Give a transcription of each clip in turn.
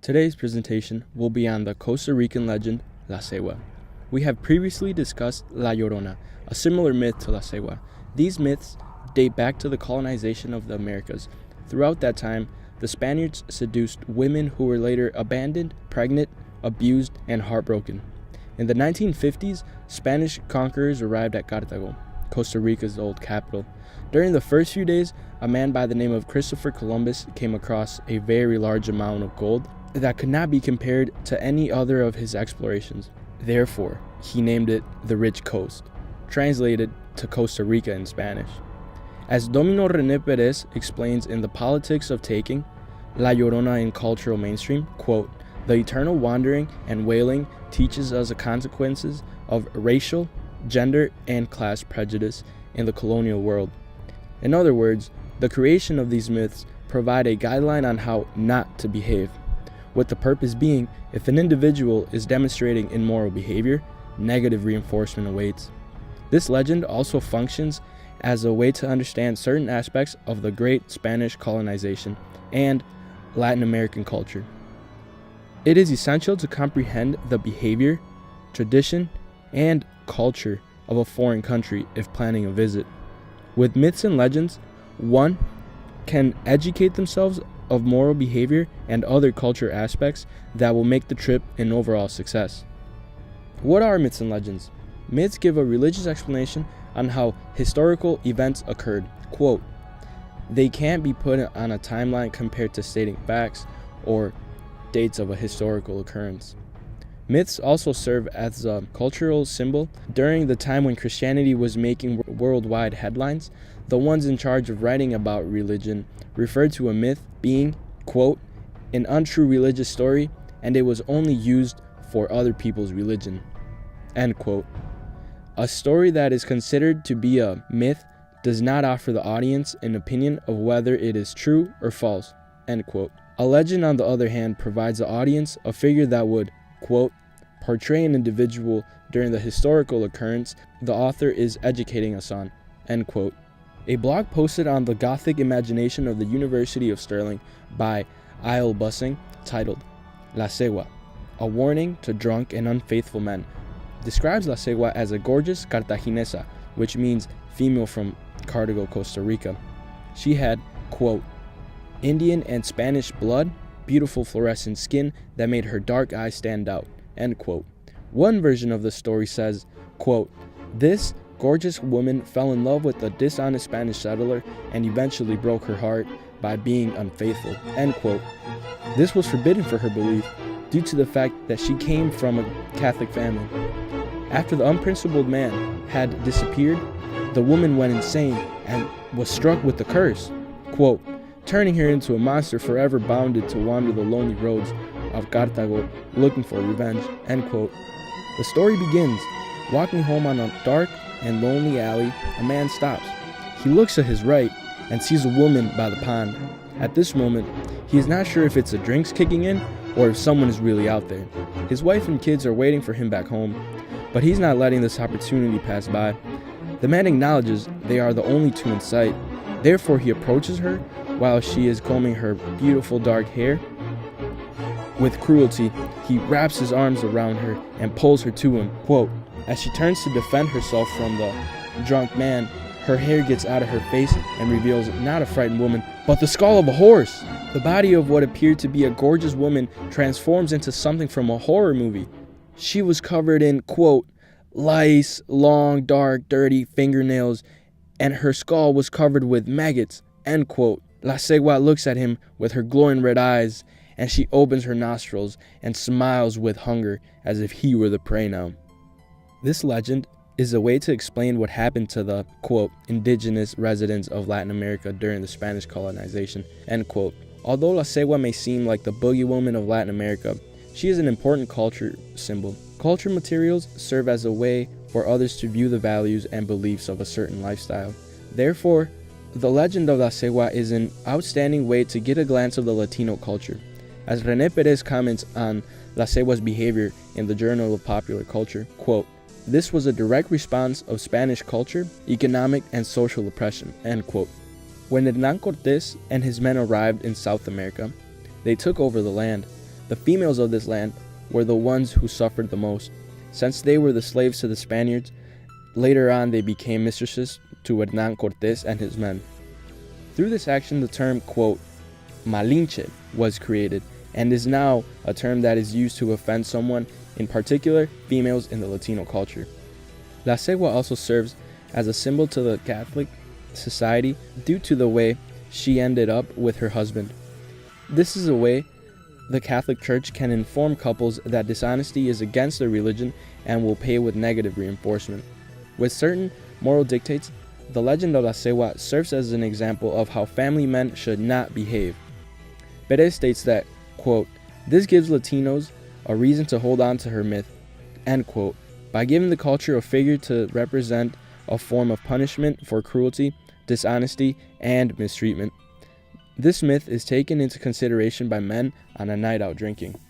Today's presentation will be on the Costa Rican legend La Segua. We have previously discussed La Llorona, a similar myth to La Segua. These myths date back to the colonization of the Americas. Throughout that time, the Spaniards seduced women who were later abandoned, pregnant, abused, and heartbroken. In the 1950s, Spanish conquerors arrived at Cartago, Costa Rica's old capital. During the first few days, a man by the name of Christopher Columbus came across a very large amount of gold that could not be compared to any other of his explorations. Therefore, he named it the Rich Coast, translated to Costa Rica in Spanish. As Domino René Pérez explains in The Politics of Taking, La Llorona in Cultural Mainstream, quote, "The eternal wandering and wailing teaches us the consequences of racial, gender, and class prejudice in the colonial world." In other words, the creation of these myths provide a guideline on how not to behave, with the purpose being, if an individual is demonstrating immoral behavior, negative reinforcement awaits. This legend also functions as a way to understand certain aspects of the great Spanish colonization and Latin American culture. It is essential to comprehend the behavior, tradition, and culture of a foreign country if planning a visit. With myths and legends, one can educate themselves of moral behavior and other culture aspects that will make the trip an overall success. What are myths and legends? Myths give a religious explanation on how historical events occurred. Quote, "They can't be put on a timeline compared to stating facts or dates of a historical occurrence." Myths also serve as a cultural symbol. During the time when Christianity was making worldwide headlines, the ones in charge of writing about religion referred to a myth being, quote, "an untrue religious story, and it was only used for other people's religion," end quote. A story that is considered to be a myth does not offer the audience an opinion of whether it is true or false, end quote. A legend, on the other hand, provides the audience a figure that would, quote, "portray an individual during the historical occurrence the author is educating us on," end quote. A blog posted on the Gothic imagination of the University of Stirling by Isle Bussing, titled La Segua, a warning to drunk and unfaithful men, describes La Segua as a gorgeous Cartaginesa, which means female from Cartago, Costa Rica. She had, quote, "Indian and Spanish blood, beautiful fluorescent skin that made her dark eyes stand out," end quote. One version of the story says, quote, "This gorgeous woman fell in love with a dishonest Spanish settler and eventually broke her heart by being unfaithful," end quote. This was forbidden for her belief due to the fact that she came from a Catholic family. After the unprincipled man had disappeared, the woman went insane and was struck with the curse, quote, "turning her into a monster forever bounded to wander the lonely roads of Cartago looking for revenge," end quote. The story begins, walking home on a dark and lonely alley, a man stops. He looks to his right and sees a woman by the pond. At this moment, he is not sure if it's the drinks kicking in or if someone is really out there. His wife and kids are waiting for him back home, but he's not letting this opportunity pass by. The man acknowledges they are the only two in sight. Therefore, he approaches her while she is combing her beautiful dark hair. With cruelty, he wraps his arms around her and pulls her to him, quote, "As she turns to defend herself from the drunk man, her hair gets out of her face and reveals not a frightened woman, but the skull of a horse." The body of what appeared to be a gorgeous woman transforms into something from a horror movie. She was covered in, quote, "lice, long, dark, dirty fingernails, and her skull was covered with maggots," end quote. La Segua looks at him with her glowing red eyes, and she opens her nostrils and smiles with hunger as if he were the prey now. This legend is a way to explain what happened to the, quote, "indigenous residents of Latin America during the Spanish colonization," end quote. Although La Segua may seem like the boogie woman of Latin America, she is an important culture symbol. Culture materials serve as a way for others to view the values and beliefs of a certain lifestyle. Therefore, the legend of La Segua is an outstanding way to get a glance of the Latino culture. As René Pérez comments on La Segua's behavior in the Journal of Popular Culture, quote, "This was a direct response of Spanish culture, economic, and social oppression," end quote. When Hernán Cortés and his men arrived in South America, they took over the land. The females of this land were the ones who suffered the most. Since they were the slaves to the Spaniards, later on they became mistresses to Hernán Cortés and his men. Through this action, the term, quote, Malinche was created and is now a term that is used to offend someone, in particular females in the Latino culture. La Segua also serves as a symbol to the Catholic society due to the way she ended up with her husband. This is a way the Catholic Church can inform couples that dishonesty is against their religion and will pay with negative reinforcement. With certain moral dictates, the legend of La Segua serves as an example of how family men should not behave. Perez states that, quote, this gives Latinos a reason to hold on to her myth, end quote, by giving the culture a figure to represent a form of punishment for cruelty, dishonesty, and mistreatment. This myth is taken into consideration by men on a night out drinking.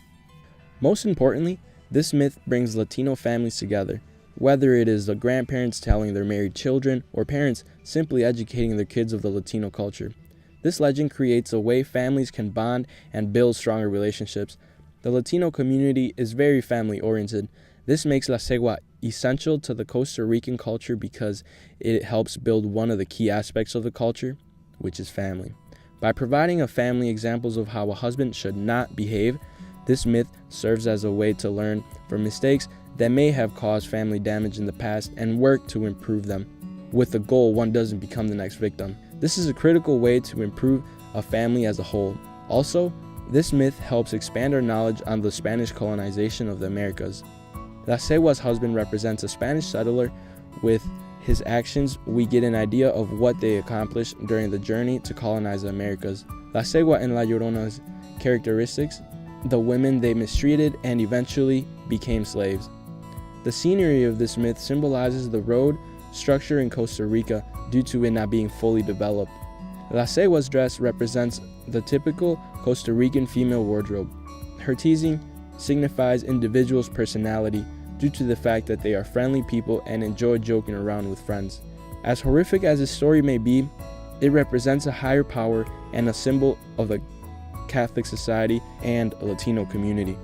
Most importantly, this myth brings Latino families together, whether it is the grandparents telling their married children or parents simply educating their kids of the Latino culture. This legend creates a way families can bond and build stronger relationships. The Latino community is very family-oriented. This makes La Segua essential to the Costa Rican culture because it helps build one of the key aspects of the culture, which is family. By providing a family examples of how a husband should not behave, this myth serves as a way to learn from mistakes that may have caused family damage in the past and work to improve them, with the goal one doesn't become the next victim. This is a critical way to improve a family as a whole. Also, this myth helps expand our knowledge on the Spanish colonization of the Americas. La Segua's husband represents a Spanish settler. With his actions, we get an idea of what they accomplished during the journey to colonize the Americas. La Segua and La Llorona's characteristics, the women they mistreated and eventually became slaves. The scenery of this myth symbolizes the road structure in Costa Rica due to it not being fully developed. La Segua's dress represents the typical Costa Rican female wardrobe. Her teasing signifies individuals' personality due to the fact that they are friendly people and enjoy joking around with friends. As horrific as this story may be, it represents a higher power and a symbol of the Catholic society and a Latino community.